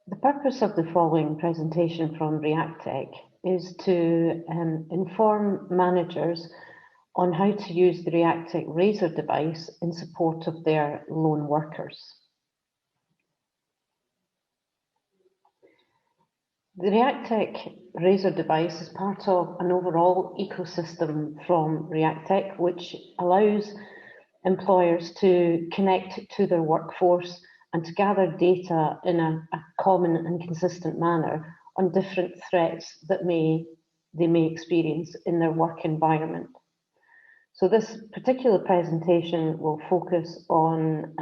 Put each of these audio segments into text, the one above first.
The purpose of the following presentation from Reactec is to inform managers on how to use the Reactec RASOR device in support of their lone workers. The Reactec RASOR device is part of an overall ecosystem from Reactec, which allows employers to connect to their workforce and to gather data in a common and consistent manner on different threats that they may experience in their work environment. So this particular presentation will focus on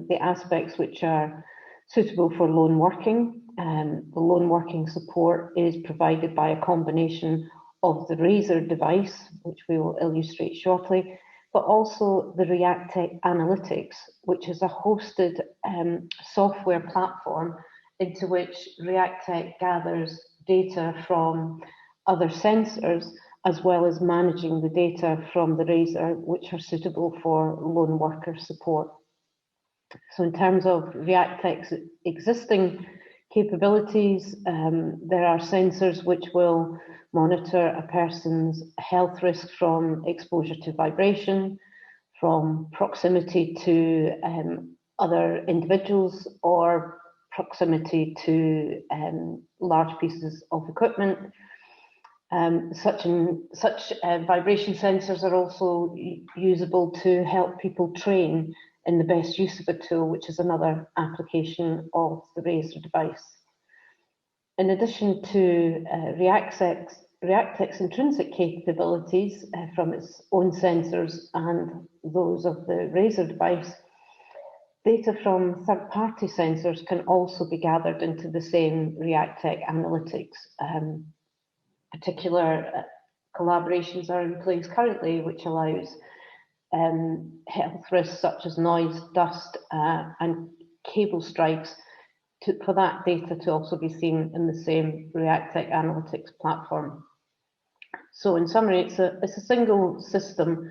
the aspects which are suitable for lone working. The lone working support is provided by a combination of the RASOR device, which we will illustrate shortly, but also the Reactec Analytics, which is a hosted software platform into which Reactec gathers data from other sensors, as well as managing the data from the RASOR, which are suitable for lone worker support. So in terms of Reactec's existing capabilities, there are sensors which will monitor a person's health risk from exposure to vibration, from proximity to other individuals, or proximity to large pieces of equipment. Such vibration sensors are also usable to help people train in the best use of a tool, which is another application of the RASOR device. In addition to Reactec's intrinsic capabilities from its own sensors and those of the RASOR device, data from third-party sensors can also be gathered into the same Reactec Analytics. Particular collaborations are in place currently, which allows health risks such as noise, dust, and cable strikes for that data to also be seen in the same Reactec Analytics platform. So in summary, it's a single system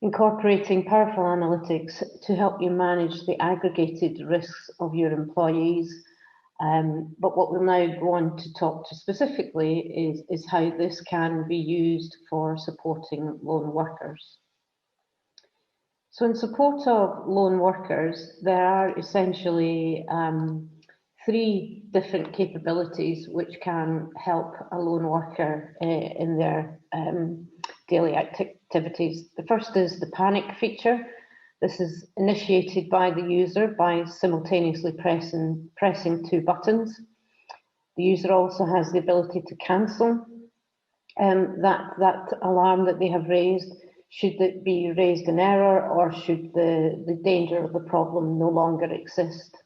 incorporating powerful analytics to help you manage the aggregated risks of your employees. But what we'll now go on to talk to specifically is how this can be used for supporting lone workers. So in support of lone workers, there are essentially three different capabilities which can help a lone worker in their daily activities. The first is the panic feature. This is initiated by the user by simultaneously pressing two buttons. The user also has the ability to cancel that alarm that they have raised, should it be raised in error or should the danger of the problem no longer exist.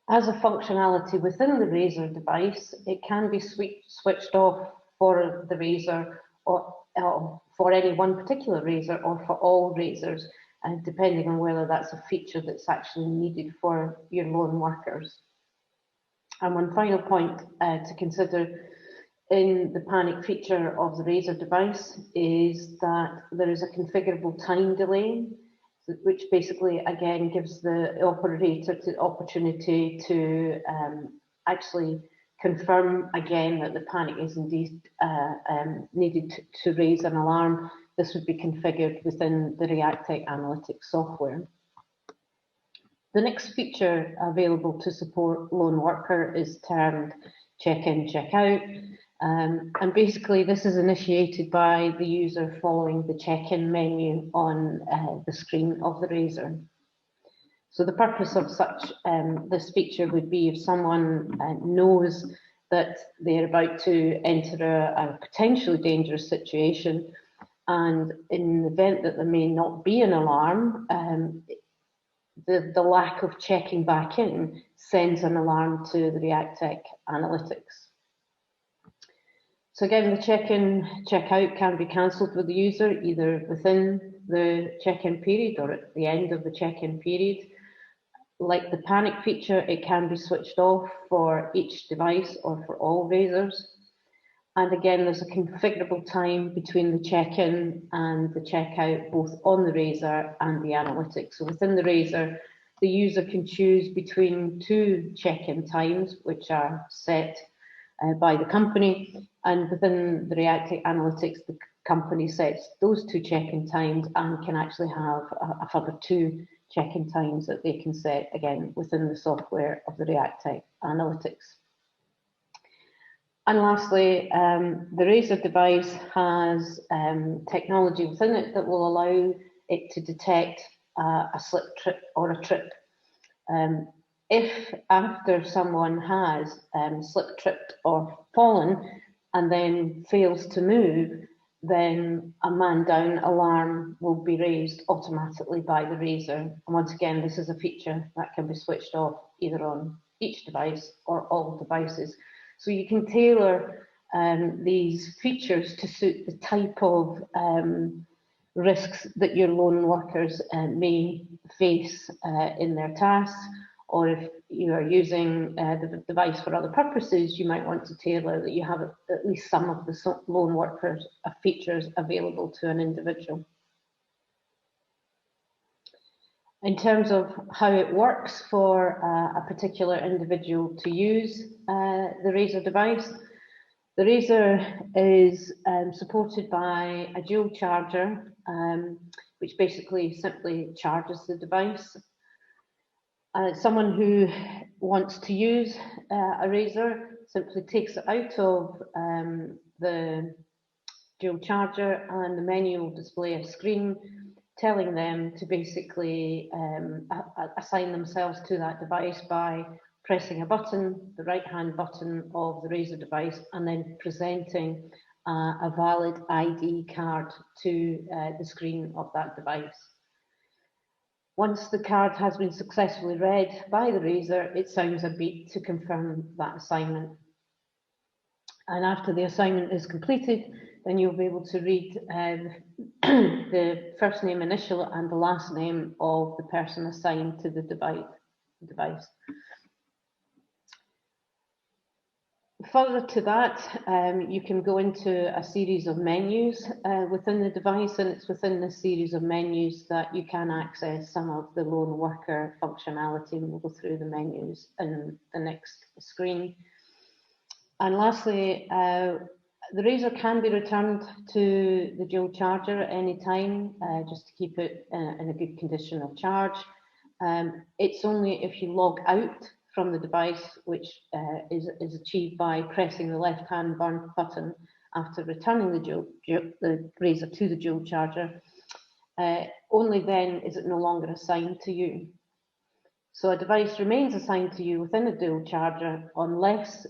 As a functionality within the RASOR device, it can be switched off for the RASOR or for any one particular RASOR or for all RASORs, depending on whether that's a feature that's actually needed for your lone workers. And one final point to consider in the panic feature of the RASOR device is that there is a configurable time delay, which basically again gives the operator the opportunity to actually confirm again that the panic is indeed needed to raise an alarm. This would be configured within the Reactec Analytics software. The next feature available to support lone worker is termed check-in, check-out. And basically this is initiated by the user following the check-in menu on the screen of the RASOR. So the purpose of such this feature would be if someone knows that they're about to enter a potentially dangerous situation, and in the event that there may not be an alarm, the lack of checking back in sends an alarm to the Reactec Analytics. So again, the check-in, check-out can be cancelled with the user either within the check-in period or at the end of the check-in period. Like the panic feature, it can be switched off for each device or for all RASORs. And again, there's a configurable time between the check-in and the check-out, both on the RASOR and the analytics. So within the RASOR, the user can choose between two check-in times, which are set by the company, and within the Reactec Analytics, the company sets those two check-in times and can actually have a further two check-in times that they can set again within the software of the Reactec Analytics. And lastly, the RASOR device has technology within it that will allow it to detect a slip, trip or a trip. If after someone has slipped, tripped or fallen and then fails to move, then a man down alarm will be raised automatically by the RASOR. And once again, this is a feature that can be switched off either on each device or all devices. So you can tailor these features to suit the type of risks that your lone workers may face in their tasks, or if you are using the device for other purposes, you might want to tailor that you have at least some of the lone workers features available to an individual. In terms of how it works for a particular individual to use the RASOR device, the RASOR is supported by a dual charger, which basically simply charges the device. Someone who wants to use a RASOR simply takes it out of the dual charger, and the menu will display a screen telling them to basically assign themselves to that device by pressing a button, the right-hand button of the RASOR device, and then presenting a valid ID card to the screen of that device. Once the card has been successfully read by the RASOR, it sounds a beep to confirm that assignment. And after the assignment is completed, then you'll be able to read the first name, initial, and the last name of the person assigned to the device. Further to that, you can go into a series of menus within the device, and it's within this series of menus that you can access some of the lone worker functionality, and we'll go through the menus in the next screen. And lastly, the RASOR can be returned to the dual charger at any time, just to keep it in a good condition of charge. It's only if you log out from the device, which is achieved by pressing the left-hand button after returning the RASOR to the dual charger, only then is it no longer assigned to you. So a device remains assigned to you within a dual charger unless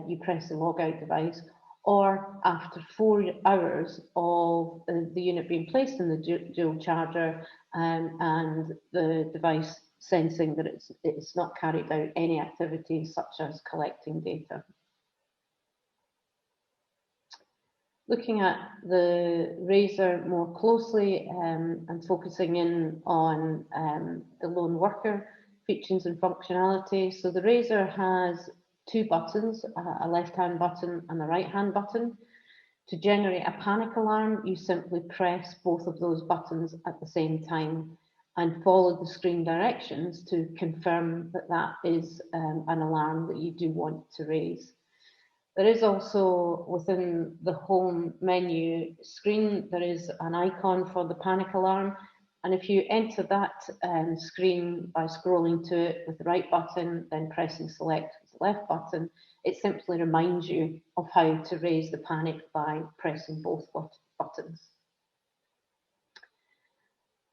you press the logout device, or after 4 hours of the unit being placed in the dual charger and the device sensing that it's not carried out any activities such as collecting data. Looking at the RASOR more closely and focusing in on the lone worker features and functionality. So the RASOR has two buttons, a left-hand button and a right-hand button. To generate a panic alarm, you simply press both of those buttons at the same time and follow the screen directions to confirm that that is an alarm that you do want to raise. There is also within the home menu screen, there is an icon for the panic alarm. And if you enter that screen by scrolling to it with the right button, then pressing select with the left button, it simply reminds you of how to raise the panic by pressing both buttons.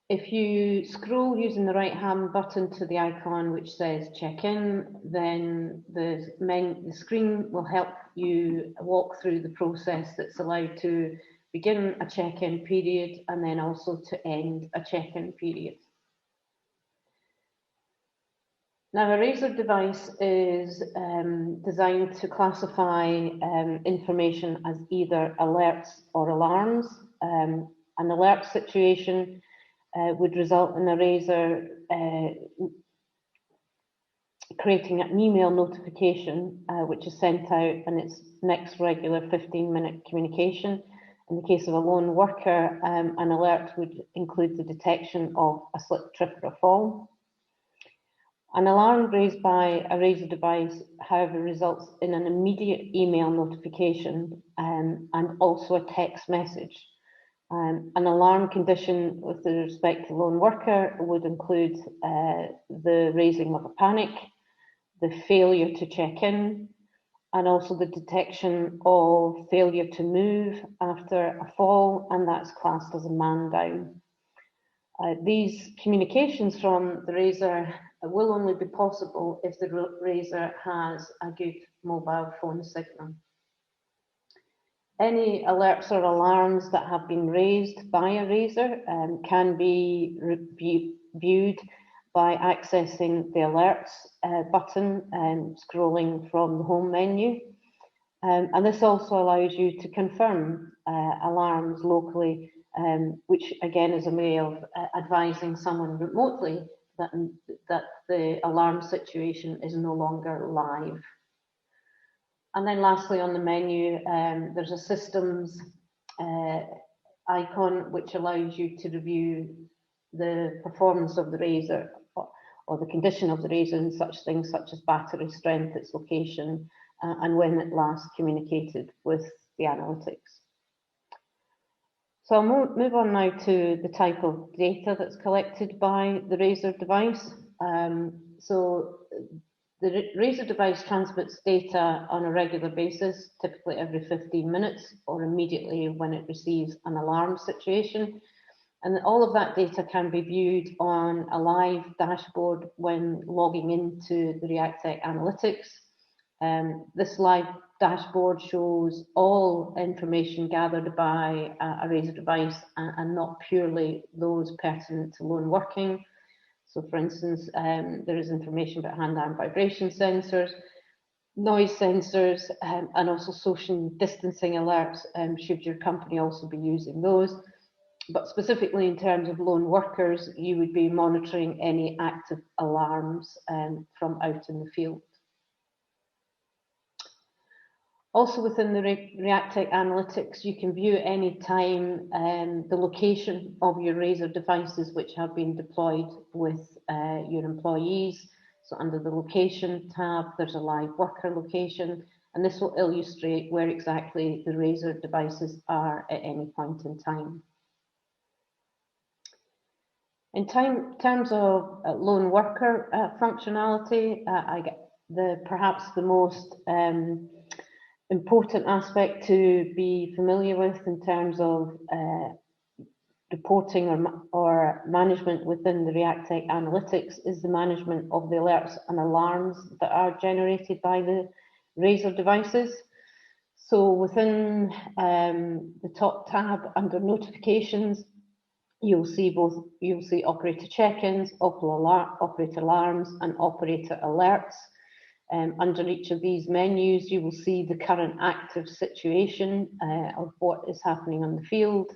If you scroll using the right-hand button to the icon which says check-in, then the screen will help you walk through the process that's allowed to begin a check-in period and then also to end a check-in period. Now, a RASOR device is designed to classify information as either alerts or alarms. An alert situation would result in a RASOR creating an email notification which is sent out in its next regular 15-minute communication. In the case of a lone worker, an alert would include the detection of a slip, trip or fall. An alarm raised by a RASOR device, however, results in an immediate email notification and also a text message. An alarm condition with respect to lone worker would include the raising of a panic, the failure to check in, and also the detection of failure to move after a fall, and that's classed as a man down. These communications from the RASOR will only be possible if the RASOR has a good mobile phone signal. Any alerts or alarms that have been raised by a RASOR can be viewed by accessing the alerts button and scrolling from the home menu. And this also allows you to confirm alarms locally, which again is a way of advising someone remotely that the alarm situation is no longer live. And then lastly on the menu, there's a systems icon which allows you to review the performance of the RASOR or the condition of the RASOR and such things such as battery strength, its location, and when it last communicated with the analytics. So I'll move on now to the type of data that's collected by the RASOR device. So the RASOR device transmits data on a regular basis, typically every 15 minutes or immediately when it receives an alarm situation. And all of that data can be viewed on a live dashboard when logging into the Reactec Analytics. This live dashboard shows all information gathered by a RASOR device and not purely those pertinent to lone working. So for instance, there is information about hand-arm vibration sensors, noise sensors, and also social distancing alerts, should your company also be using those. But specifically in terms of lone workers, you would be monitoring any active alarms from out in the field. Also within the Reactec Analytics, you can view any time the location of your RASOR devices which have been deployed with your employees. So under the location tab, there's a live worker location, and this will illustrate where exactly the RASOR devices are at any point in time. In terms of lone worker functionality, perhaps the most important aspect to be familiar with in terms of reporting or management within the Reactec Analytics is the management of the alerts and alarms that are generated by the RASOR devices. So within the top tab under notifications, you'll see operator check-ins, operator alarms, and operator alerts. Under each of these menus, you will see the current active situation of what is happening on the field.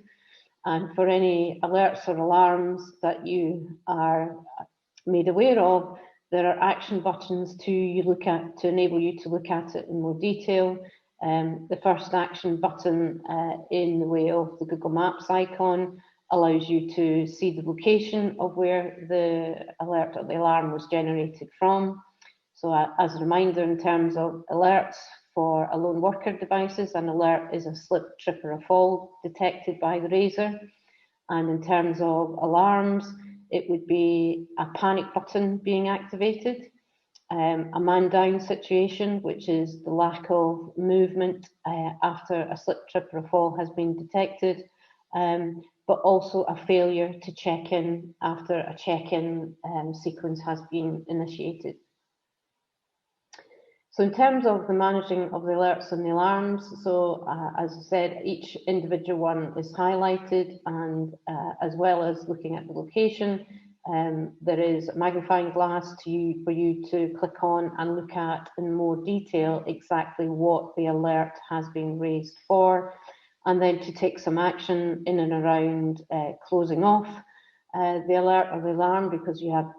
And for any alerts or alarms that you are made aware of, there are action buttons to enable you to look at it in more detail. The first action button in the way of the Google Maps icon allows you to see the location of where the alert or the alarm was generated from. So as a reminder, in terms of alerts for a lone worker devices, an alert is a slip, trip or a fall detected by the RASOR. And in terms of alarms, it would be a panic button being activated, a man down situation, which is the lack of movement after a slip, trip or a fall has been detected, but also a failure to check in after a check-in sequence has been initiated. So in terms of the managing of the alerts and the alarms, so as I said, each individual one is highlighted, and as well as looking at the location, there is a magnifying glass for you to click on and look at in more detail exactly what the alert has been raised for, and then to take some action in and around closing off the alert or the alarm because you have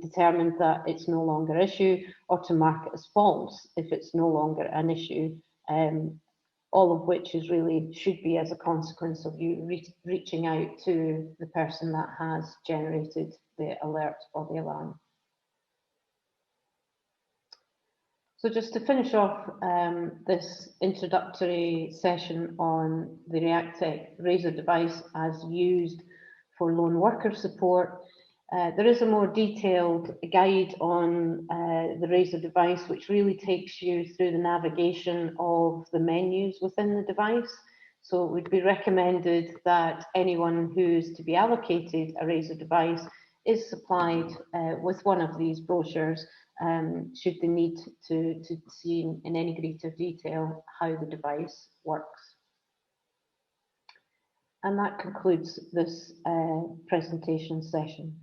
determined that it's no longer an issue, or to mark it as false if it's no longer an issue, all of which should be as a consequence of you reaching out to the person that has generated the alert or the alarm. So just to finish off this introductory session on the Reactec RASOR device as used for lone worker support, there is a more detailed guide on the RASOR device, which really takes you through the navigation of the menus within the device. So it would be recommended that anyone who's to be allocated a RASOR device is supplied with one of these brochures should they need to see in any greater detail how the device works. And that concludes this presentation session.